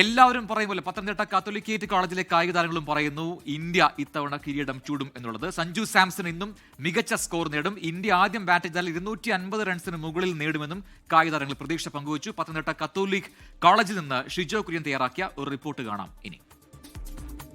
എല്ലാവരും പറയുമ്പോൾ പത്തനംതിട്ട കാത്തോലിക്കേറ്റ് കോളേജിലെ കായിക താരങ്ങളും പറയുന്നു ഇന്ത്യ ഇത്തവണ കിരീടം ചൂടും എന്നുള്ളത്. സഞ്ജു സാംസൺ ഇന്നും മികച്ച സ്കോർ നേടും. ഇന്ത്യ ആദ്യം ബാറ്റ് ചെയ്താൽ 250 റൺസിന് മുകളിൽ നേടുമെന്നും കായിക താരങ്ങൾ പ്രതീക്ഷ പങ്കുവച്ചു. പത്തനംതിട്ട കാത്തോലിക് കോളേജിൽ നിന്ന് ഷിജോ കുര്യൻ തയ്യാറാക്കിയ ഒരു റിപ്പോർട്ട് കാണാം ഇനി.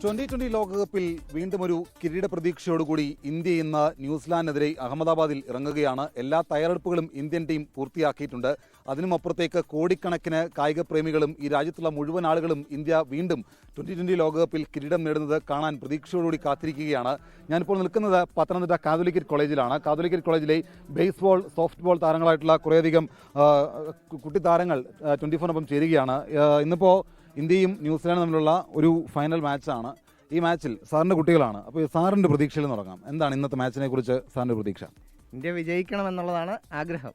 2020 ലോകകപ്പിൽ വീണ്ടും ഒരു കിരീട പ്രതീക്ഷയോടുകൂടി ഇന്ത്യ ഇന്ന് ന്യൂസിലാൻഡിനെതിരെ അഹമ്മദാബാദിൽ ഇറങ്ങുകയാണ്. എല്ലാ തയ്യാറെടുപ്പുകളും ഇന്ത്യൻ ടീം പൂർത്തിയാക്കിയിട്ടുണ്ട്. അതിനുമപ്പുറത്തേക്ക് കോടിക്കണക്കിന് കായിക പ്രേമികളും ഈ രാജ്യത്തുള്ള മുഴുവൻ ആളുകളും ഇന്ത്യ വീണ്ടും 2020 ലോകകപ്പിൽ കിരീടം നേടുന്നത് കാണാൻ പ്രതീക്ഷയോടുകൂടി കാത്തിരിക്കുകയാണ്. ഞാനിപ്പോൾ നിൽക്കുന്നത് പത്തനംതിട്ട കാത്തോലിക്കറ്റ് കോളേജിലാണ്. കാത്തോലിക്കറ്റ് കോളേജിലെ ബേസ്ബോൾ, സോഫ്റ്റ് ബോൾ താരങ്ങളായിട്ടുള്ള കുറേയധികം കുട്ടി താരങ്ങൾ 24-നൊപ്പം ചേരുകയാണ്. ഇന്നിപ്പോൾ ഇന്ത്യയും ന്യൂസിലാൻഡും തമ്മിലുള്ള ഒരു ഫൈനൽ മാച്ചാണ്. ഈ മാച്ചിൽ സാറിൻ്റെ കുട്ടികളാണ്. അപ്പോൾ സാറിൻ്റെ പ്രതീക്ഷയിൽ നിന്ന് തുടങ്ങാം. എന്താണ് ഇന്നത്തെ മാച്ചിനെ കുറിച്ച് സാറിൻ്റെ പ്രതീക്ഷ? ഇന്ത്യ വിജയിക്കണം എന്നുള്ളതാണ് ആഗ്രഹം.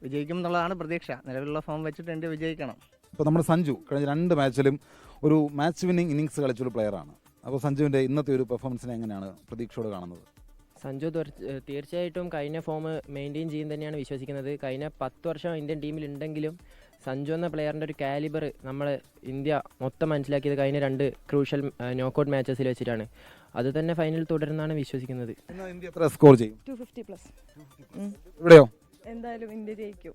വിജയിക്കും എന്നുള്ളതാണ് പ്രതീക്ഷ. നിലവിലുള്ള ഫോം വെച്ചിട്ട് ഇന്ത്യ വിജയിക്കണം. ഇപ്പോൾ നമ്മുടെ സഞ്ജു കഴിഞ്ഞ 2 മാച്ചിലും ഒരു മാച്ച് വിന്നിംഗ് ഇന്നിങ്സ് കളിച്ചൊരു പ്ലെയറാണ്. അപ്പോൾ സഞ്ജുവിൻ്റെ ഇന്നത്തെ ഒരു പെർഫോമൻസിനെ എങ്ങനെയാണ് പ്രതീക്ഷയോട് കാണുന്നത്? സഞ്ജു തീർച്ചയായിട്ടും കഴിഞ്ഞ ഫോം മെയിൻറ്റെയിൻ ചെയ്യും തന്നെയാണ് വിശ്വസിക്കുന്നത്. കഴിഞ്ഞ 10 വർഷം ഇന്ത്യൻ ടീമിലുണ്ടെങ്കിലും സഞ്ജു എന്ന പ്ലെയറിൻ്റെ ഒരു കാലിബർ നമ്മൾ ഇന്ത്യ മൊത്തം മനസ്സിലാക്കിയത് കഴിഞ്ഞ 2 ക്രൂഷ്യൽ നോക്കൗട്ട് മാച്ചസിൽ വെച്ചിട്ടാണ്. അത് തന്നെ ഫൈനൽ തുടരുന്നാണ് വിശ്വസിക്കുന്നത്. ഇന്ത്യ എത്ര സ്കോർ ചെയ്യും? 250+. ഇവിടെയോ? എന്തായാലും ഇന്ത്യ ജയിക്കും.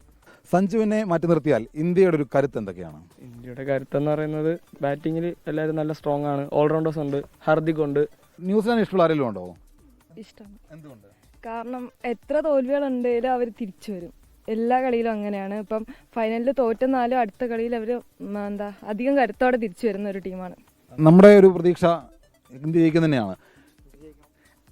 സഞ്ജുവിനെ മാറ്റി നിർത്തിയാൽ ഇന്ത്യയുടെ ഒരു കരുത്ത് എന്തൊക്കെയാണ്? ഇന്ത്യയുടെ കരുത്തെന്ന് പറയുന്നത് ബാറ്റിങ്ങിൽ എല്ലാവരും നല്ല സ്ട്രോങ് ആണ്. ഓൾറൗണ്ടേഴ്സ് ഉണ്ട്, ഹർദിക് ഉണ്ട്. ന്യൂസിലാൻഡ് ഇഷ്ടമുള്ള ആരെങ്കിലും ഉണ്ടോ? ഇഷ്ടമാണ്. എന്തുകൊണ്ട്? കാരണം എത്ര തോൽവികളുണ്ടെങ്കിലും അവർ തിരിച്ചു വരും. എല്ലാ കളിയിലും അങ്ങനെയാണ്. ഇപ്പം ഫൈനലിൽ തോറ്റെന്നാലും അടുത്ത കളിയിൽ അവർ അധികം കരുത്തോടെ തിരിച്ചു വരുന്ന ഒരു ടീമാണ്. നമ്മുടെ ഒരു പ്രതീക്ഷ ഇന്ത്യ ജയിക്കും തന്നെയാണ്.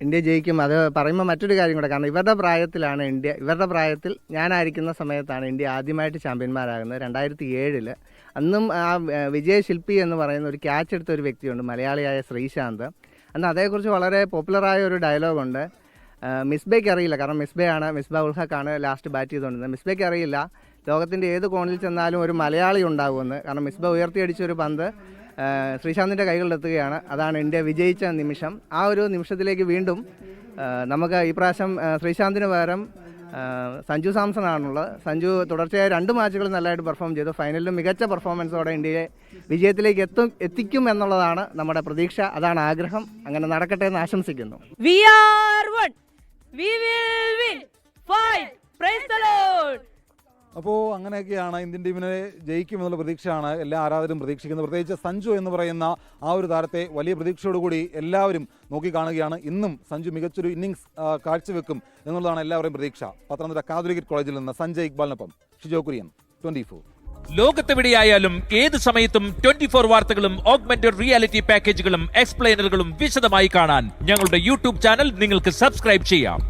ഇന്ത്യ ജയിക്കും. അത് പറയുമ്പോൾ മറ്റൊരു കാര്യം കൂടെ, കാരണം ഇവരുടെ പ്രായത്തിലാണ് ഇവരുടെ പ്രായത്തിൽ ഞാനായിരിക്കുന്ന സമയത്താണ് ഇന്ത്യ ആദ്യമായിട്ട് ചാമ്പ്യന്മാരാകുന്നത്. 2007 അന്നും ആ വിജയശില്പി എന്ന് പറയുന്ന ഒരു ക്യാച്ച് എടുത്ത ഒരു വ്യക്തിയുണ്ട്, മലയാളിയായ ശ്രീശാന്ത്. അന്ന് അതേക്കുറിച്ച് വളരെ പോപ്പുലറായ ഒരു ഡയലോഗുണ്ട്. മിസ്ബയ്ക്ക് അറിയില്ല, കാരണം മിസ്ബ ഉൽ ഹക്കാണ് ലാസ്റ്റ് ബാറ്റ് ചെയ്തുകൊണ്ടിരുന്നത്. മിസ്ബയ്ക്ക് അറിയില്ല ലോകത്തിൻ്റെ ഏത് കോണിൽ ചെന്നാലും ഒരു മലയാളി ഉണ്ടാകുമെന്ന്. കാരണം മിസ്ബ ഉയർത്തിയടിച്ചൊരു പന്ത് ശ്രീശാന്തിൻ്റെ കൈകളിലെത്തുകയാണ്. അതാണ് ഇന്ത്യ വിജയിച്ച നിമിഷം. ആ ഒരു നിമിഷത്തിലേക്ക് വീണ്ടും നമുക്ക് ഈ പ്രാവശ്യം ശ്രീശാന്തിന് പകരം സഞ്ജു സാംസൺ ആണുള്ളത്. സഞ്ജു തുടർച്ചയായ 2 മാച്ചുകൾ നല്ലതായിട്ട് പെർഫോം ചെയ്തു. ഫൈനലിലും മികച്ച പെർഫോമൻസോടെ ഇന്ത്യയെ വിജയത്തിലേക്ക് എത്തിക്കും എന്നുള്ളതാണ് നമ്മുടെ പ്രതീക്ഷ. അതാണ് ആഗ്രഹം. അങ്ങനെ നടക്കട്ടെ എന്ന് ആശംസിക്കുന്നു. We are one. We will win. Fight. Praise the Lord. അപ്പോൾ അങ്ങനെയൊക്കെയാണ് ഇന്ത്യൻ ടീമിനെ ജയിക്കുമെന്നുള്ള പ്രതീക്ഷയാണ് എല്ലാ ആരാധകരും പ്രതീക്ഷിക്കുന്നത്. പ്രത്യേകിച്ച് സഞ്ജു എന്ന് പറയുന്ന ആ ഒരു താരത്തെ വലിയ പ്രതീക്ഷയോടുകൂടി എല്ലാവരും നോക്കിക്കാണുകയാണ്. ഇന്നും സഞ്ജു മികച്ചൊരു ഇന്നിങ്സ് കാഴ്ചവെക്കും എന്നുള്ളതാണ് എല്ലാവരുടെയും പ്രതീക്ഷ. പത്തനംതിട്ട കാത്തോലിക്കറ്റ് കോളേജിൽ നിന്ന് സഞ്ജയ് ഇക്ബാലിനൊപ്പം ഷിജോ കുര്യൻ, 24. ലോകത്തെവിടെയായാലും ഏത് സമയത്തും 24 വാർത്തകളും ഓഗ്മെന്റഡ് റിയാലിറ്റി പാക്കേജുകളും എക്സ്പ്ലെയിനറുകളും വിശദമായി കാണാൻ ഞങ്ങളുടെ യൂട്യൂബ് ചാനൽ നിങ്ങൾക്ക് സബ്സ്ക്രൈബ് ചെയ്യാം.